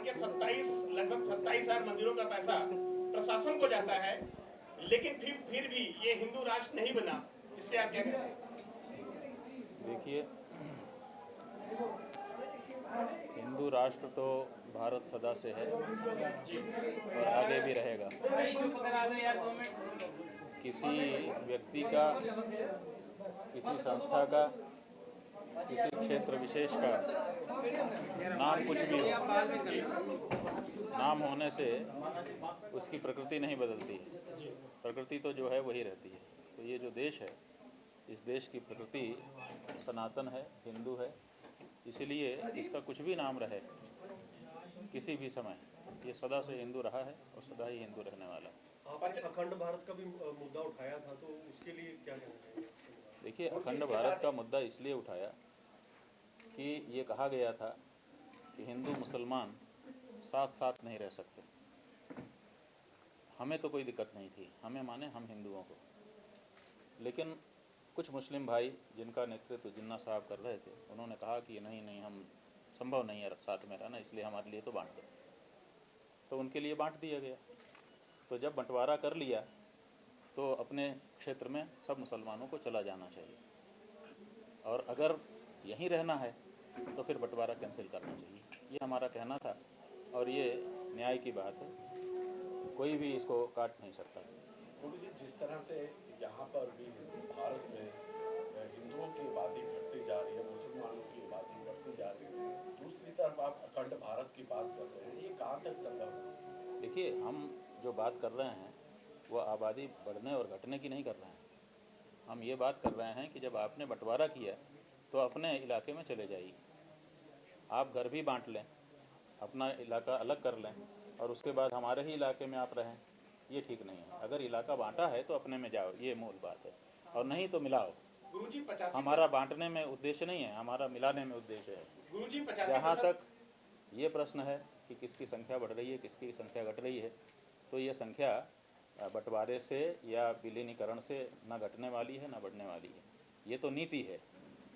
के 27 लगभग 27,000 मंदिरों का पैसा प्रशासन को जाता है, लेकिन फिर भी ये हिंदू राष्ट्र नहीं बना, इससे आप क्या कहते हैं? देखिए, हिंदू राष्ट्र तो भारत सदा से है और आगे भी रहेगा। किसी व्यक्ति का, किसी संस्था का, किसी क्षेत्र विशेष का नाम कुछ भी हो, नाम होने से उसकी प्रकृति नहीं बदलती है। प्रकृति तो जो है वही रहती है। तो ये जो देश है, इस देश की प्रकृति सनातन है, हिंदू है, इसीलिए इसका कुछ भी नाम रहे किसी भी समय, ये सदा से हिंदू रहा है और सदा ही हिंदू रहने वाला है। आपने अखंड भारत का भी मुद्दा उठाया था, तो उसके लिए क्या कहना चाहिए? देखिए, अखंड भारत का मुद्दा इसलिए उठाया कि ये कहा गया था कि हिंदू मुसलमान साथ साथ नहीं रह सकते। हमें तो कोई दिक्कत नहीं थी, हमें माने हम हिंदुओं को, लेकिन कुछ मुस्लिम भाई जिनका नेतृत्व जिन्ना साहब कर रहे थे, उन्होंने कहा कि नहीं, हम संभव नहीं है साथ में रहना, इसलिए हमारे लिए तो बांट दो। तो उनके लिए बांट दिया गया। तो जब बंटवारा कर लिया तो अपने क्षेत्र में सब मुसलमानों को चला जाना चाहिए, और अगर यहीं रहना है तो फिर बंटवारा कैंसिल करना चाहिए। ये हमारा कहना था और ये न्याय की बात है, कोई भी इसको काट नहीं सकता। गुरु जी, जिस तरह से यहाँ पर भी भारत में हिंदुओं की आबादी घटती जा रही है, मुसलमानों की आबादी बढ़ती जा रही है, दूसरी तरफ आप अखंड भारत की बात कर रहे हैं, ये कहाँ तक संभव है? देखिए, हम जो बात कर रहे हैं वो आबादी बढ़ने और घटने की नहीं कर रहे हैं। हम ये बात कर रहे हैं कि जब आपने बंटवारा किया तो अपने इलाके में चले जाइए। आप घर भी बांट लें, अपना इलाका अलग कर लें और उसके बाद हमारे ही इलाके में आप रहें, ये ठीक नहीं है। अगर इलाका बांटा है तो अपने में जाओ, ये मूल बात है, और नहीं तो मिलाओ। गुरुजी 85 हमारा बांटने में उद्देश्य नहीं है, हमारा मिलाने में उद्देश्य है। गुरुजी 85 जहाँ तक ये प्रश्न है कि किसकी संख्या बढ़ रही है, किसकी संख्या घट रही है, तो ये संख्या बंटवारे से या विलीनीकरण से न घटने वाली है न बढ़ने वाली है। ये तो नीति है।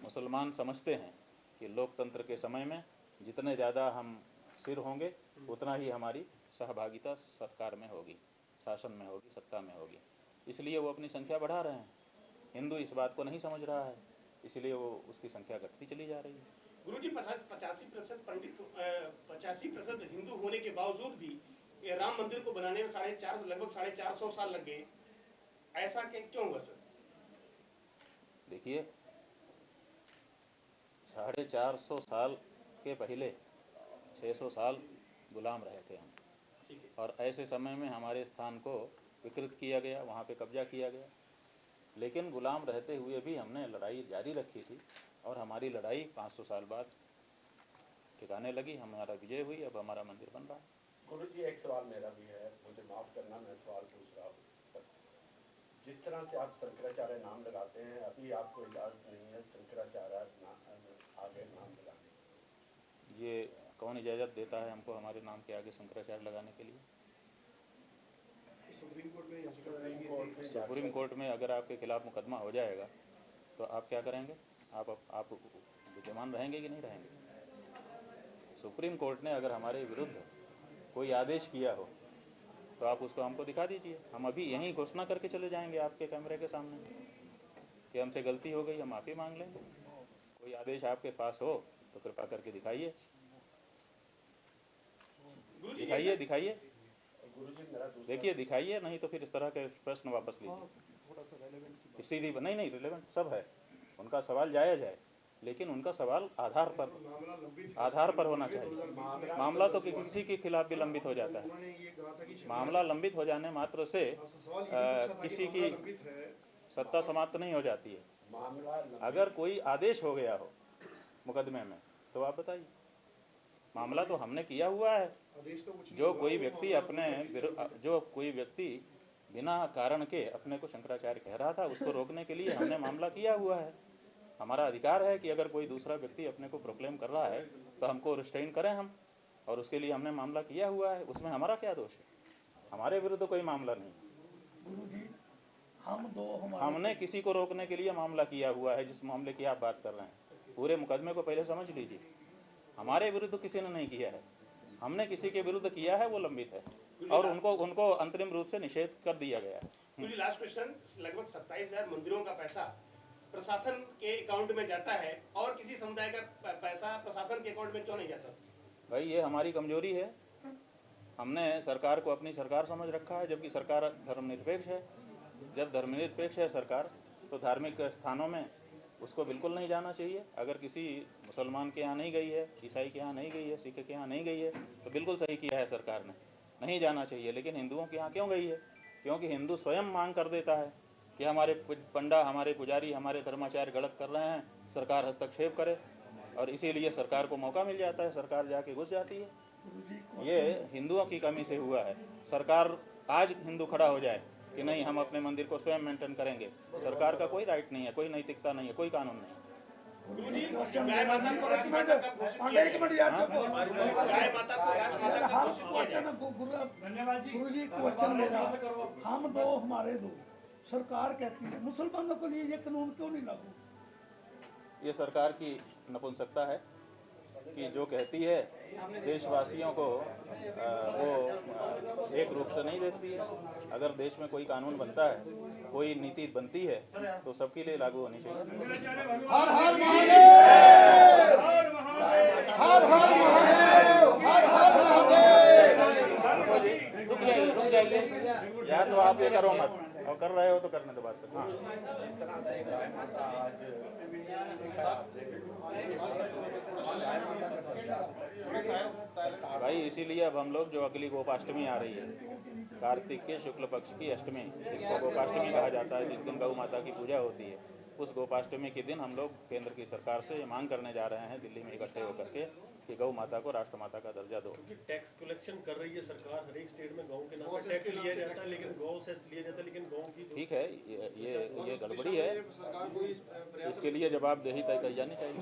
मुसलमान समझते हैं कि लोकतंत्र के समय में जितने ज़्यादा हम सिर होंगे उतना ही हमारी सहभागिता सरकार में होगी, शासन में होगी, सत्ता में होगी, इसलिए वो अपनी संख्या बढ़ा रहे हैं। हिंदू इस बात को नहीं समझ रहा है, इसलिए वो उसकी संख्या घटती चली जा रही है। गुरुजी 85% पंडित, 85% हिंदू होने के बावजूद भी ये राम मंदिर को बनाने में लगभग 450 साल लग गए, ऐसा क्यों हुआ सर? देखिए, 450 साल के पहले 600 साल गुलाम रहे थे हम, और ऐसे समय में हमारे स्थान को विकृत किया गया, वहाँ पे कब्जा किया गया, लेकिन गुलाम रहते हुए भी हमने लड़ाई जारी रखी थी और हमारी लड़ाई 500 साल बाद ठिकाने लगी, हमारा विजय हुई, अब हमारा मंदिर बन रहा है। गुरु जी, एक सवाल मेरा भी है, मुझे माफ़ करना, मैं सवाल पूछ रहा हूँ। जिस तरह से आप शंकराचार्य नाम लगाते हैं, अभी आपको इजाज़त नहीं है शंकराचार्य आगे नाम लगाने? ये कौन इजाज़त देता है हमको हमारे नाम के आगे शंकराचार्य लगाने के लिए? सुप्रीम कोर्ट में अगर आपके खिलाफ मुकदमा हो जाएगा तो आप क्या करेंगे? आप विद्यमान रहेंगे कि नहीं रहेंगे? सुप्रीम कोर्ट ने अगर हमारे विरुद्ध कोई आदेश किया हो तो आप उसको हमको दिखा दीजिए, हम अभी यहीं घोषणा करके चले जाएंगे आपके कैमरे के सामने कि हमसे गलती हो गई, हम माफ़ी मांग लेंगे। कोई आदेश आपके पास हो तो कृपा करके दिखाइए, दिखाइए। देखिए, दिखाइए, नहीं तो फिर इस तरह के प्रश्न वापस लीजिए। सीधी नहीं, रिलेवेंट सब है, उनका सवाल जायज़ है, लेकिन उनका सवाल आधार पर होना चाहिए। मामला तो किसी के खिलाफ भी लंबित हो जाता है। मामला लंबित हो जाने मात्र से किसी की सत्ता समाप्त नहीं हो जाती है। अगर कोई आदेश हो गया हो मुकदमे में तो आप बताइए। मामला तो हमने किया हुआ है। जो कोई व्यक्ति बिना कारण के अपने को शंकराचार्य कह रहा था, उसको रोकने के लिए हमने मामला किया हुआ है। हमारा अधिकार है कि अगर कोई दूसरा व्यक्ति अपने को प्रोक्लेम कर रहा है तो हमको रिस्ट्रेन करें हम, और उसके लिए हमने मामला किया हुआ है। उसमें हमारा क्या दोष है? हमारे विरुद्ध कोई मामला नहीं। हमने किसी को रोकने के लिए मामला किया हुआ है। जिस मामले की आप बात कर रहे हैं, पूरे मुकदमे को पहले समझ लीजिए। हमारे विरुद्ध किसी ने नहीं किया है, हमने किसी के विरुद्ध किया है वो लंबित है और उनको अंतरिम रूप से निषेध कर दिया गया है। मुझे लास्ट क्वेश्चन, लगभग 27,000 मंदिरों का पैसा प्रशासन के अकाउंट में जाता है और किसी समुदाय का पैसा प्रशासन के अकाउंट में क्यों नहीं जाता? भाई ये हमारी कमजोरी है। हमने सरकार को अपनी सरकार समझ रखा है, जबकि सरकार धर्मनिरपेक्ष है। जब धर्मनिरपेक्ष है सरकार तो धार्मिक स्थानों में उसको बिल्कुल नहीं जाना चाहिए। अगर किसी मुसलमान के यहाँ नहीं गई है, ईसाई के यहाँ नहीं गई है, सिख के यहाँ नहीं गई है तो बिल्कुल सही किया है सरकार ने, नहीं जाना चाहिए। लेकिन हिंदुओं के यहाँ क्यों गई है? क्योंकि हिंदू स्वयं मांग कर देता है कि हमारे पंडा, हमारे पुजारी, हमारे धर्माचार्य गलत कर रहे हैं, सरकार हस्तक्षेप करे, और इसीलिए सरकार को मौका मिल जाता है, सरकार जाके घुस जाती है। ये हिंदुओं की कमी से हुआ है। सरकार आज हिंदू खड़ा हो जाए कि नहीं हम अपने मंदिर को स्वयं मेंटेन करेंगे, सरकार का कोई राइट नहीं है, कोई नैतिकता नहीं है, कोई कानून नहीं। गाय माता को राजमाता कब घोषित किया गया? गाय माता को राजमाता कब घोषित किया गया? धन्यवाद जी। गुरुजी क्वेश्चन मेरा, हम दो हमारे दो, सरकार कहती है मुसलमानों के लिए ये कानून क्यों नहीं लागू? ये सरकार की नपुंसकता है कि जो कहती है देशवासियों को वो एक रूप से नहीं देखती है। अगर देश में कोई कानून बनता है, कोई नीति बनती है तो सबके लिए लागू होनी चाहिए। हर हर महादेव, हर हर महादेव, हर हर महादेव। या तो आप ये करो मत, और कर रहे हो तो करने दो बात कर। हाँ, जिस तरह से गाय माता आज देखा आपने, भाई इसीलिए अब हम लोग जो अगली गोपाष्टमी आ रही है, कार्तिक के शुक्ल पक्ष की अष्टमी, इसको गोपाष्टमी कहा जाता है, जिस दिन गौ माता की पूजा होती है। उस गोपाष्टमी के दिन हम लोग केंद्र की सरकार से ये मांग करने जा रहे हैं दिल्ली में इकट्ठे होकर के कि गौ माता को राष्ट्रमाता का दर्जा दो। क्योंकि टैक्स कलेक्शन कर रही है सरकार, हर एक स्टेट में गौ के नाम पर टैक्स लिया जाता है, लेकिन गौ सेस लिया जाता है, लेकिन गौ की ठीक है, ये गड़बड़ी है, इसके लिए जवाबदेही तय की जानी चाहिए।